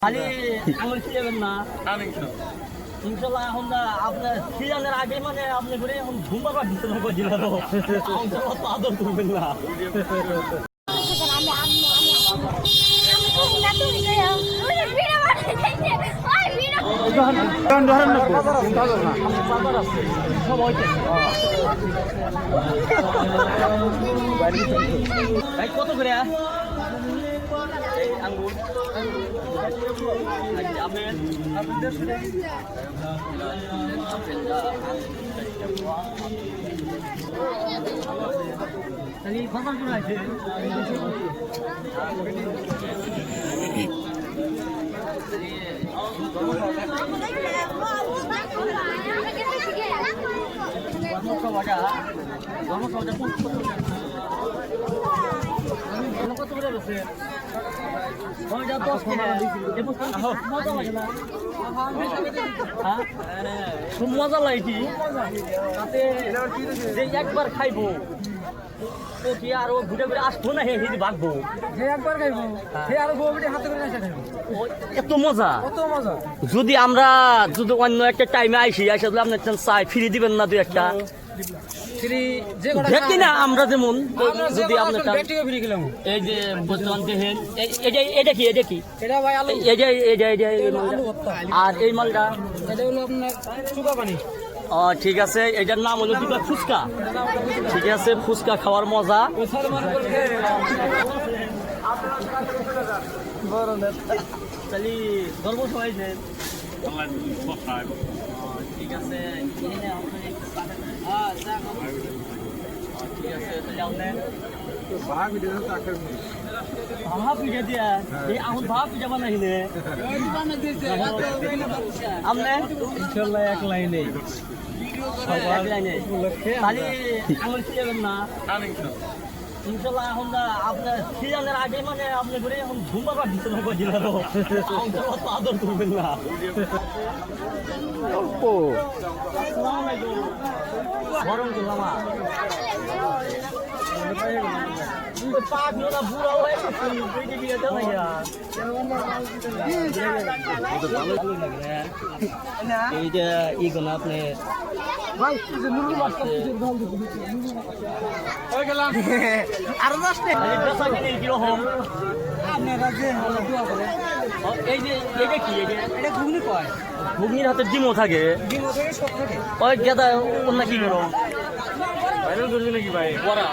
খালি আঙুল ছিলেন না ইনশাল্লাহ এখন আপনার সিজনের আগে মানে আপনি করে এখন ঘুমাবার ভিতরে করছিল আদর করবেন না কত করে আঙ্গুর কত করে বসে খুব মজা লাগে তাতে যে একবার খাইবো তো কি আরো ঘুরে ঘুরে আসবো না হেঁটে ভাগবো যে একবার খাইবো সে আরো বউবিটি হাতে করে এসে খাইবো এত মজা কত মজা যদি আমরা যদি অন্য একটা টাইমে আইসি আসে আপনার চাই ফিরে দিবেন না দুই একটা দেখি না আমরা যেমন যদি আপনার এই যে বর্তমান দেখেন এটা কি এটা কি আর এই মালটা ও ঠিক আছে এটার নাম হলো দুটো ফুচকা ঠিক আছে ফুচকা খাওয়ার মজা তাহলে গর্ব সবাই ঠিক আছে ঠিক আছে ভাবা পিঠা দিয়া এই এখন ভাবা পিঠা বানাইলে আমনে ইনশাআল্লাহ এক লাইনে খালি আঙুল ছিলেন না ইনশাল্লাহ এখন আপনার সিজনের আগে মানে আপনি করে এখন ঘুমাবার ভিতরে করছিল আদর করবেন না গরম করলাম বুড়া হয়ে এইটা ইগুলো আপনি আরো 10 কিরকম এই যে এটা কি এটা ঘুগনি কয় ঘুগনির হাতে ডিমও থাকে ওই গেদা অন্য কি করো ভাইরাল করছি নাকি ভাই পড়া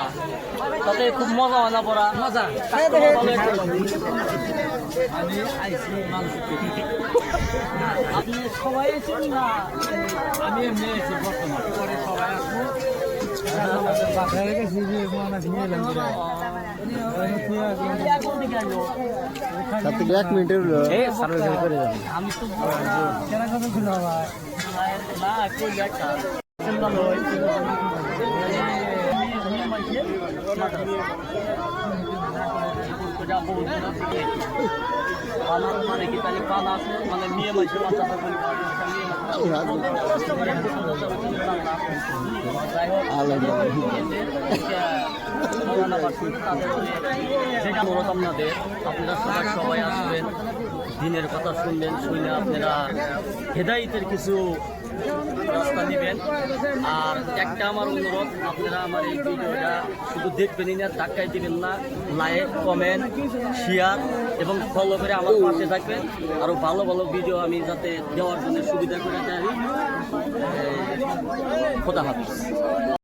তাতে খুব মজা হয় না পড়া মজা আপনি সবাই আছেন না আমি এমনি আছি বর্তমান পরে সবাই আসবো বাসায় গেছি যে এক মিনিটের করে যাবেন আমি তো কেনা কথা ছিল ভাই না কই একটা মানে কি তাহলে পান আছে মানে মেয়ে মাঝে আপনাদের আপনারা সবাই আসবেন দিনের কথা শুনবেন শুনে আপনারা হেদায়েতের কিছু রাস্তা নেবেন আর একটা আমার অনুরোধ আপনারা আমার এই ভিডিওটা শুধু দেখবেনই না ধাক্কায় দিবেন না লাইক কমেন্ট শেয়ার এবং ফলো করে আমার পাশে থাকবেন আরও ভালো ভালো ভিডিও আমি যাতে দেওয়ার জন্য সুবিধা করে দেয় খোদা হাফেজ।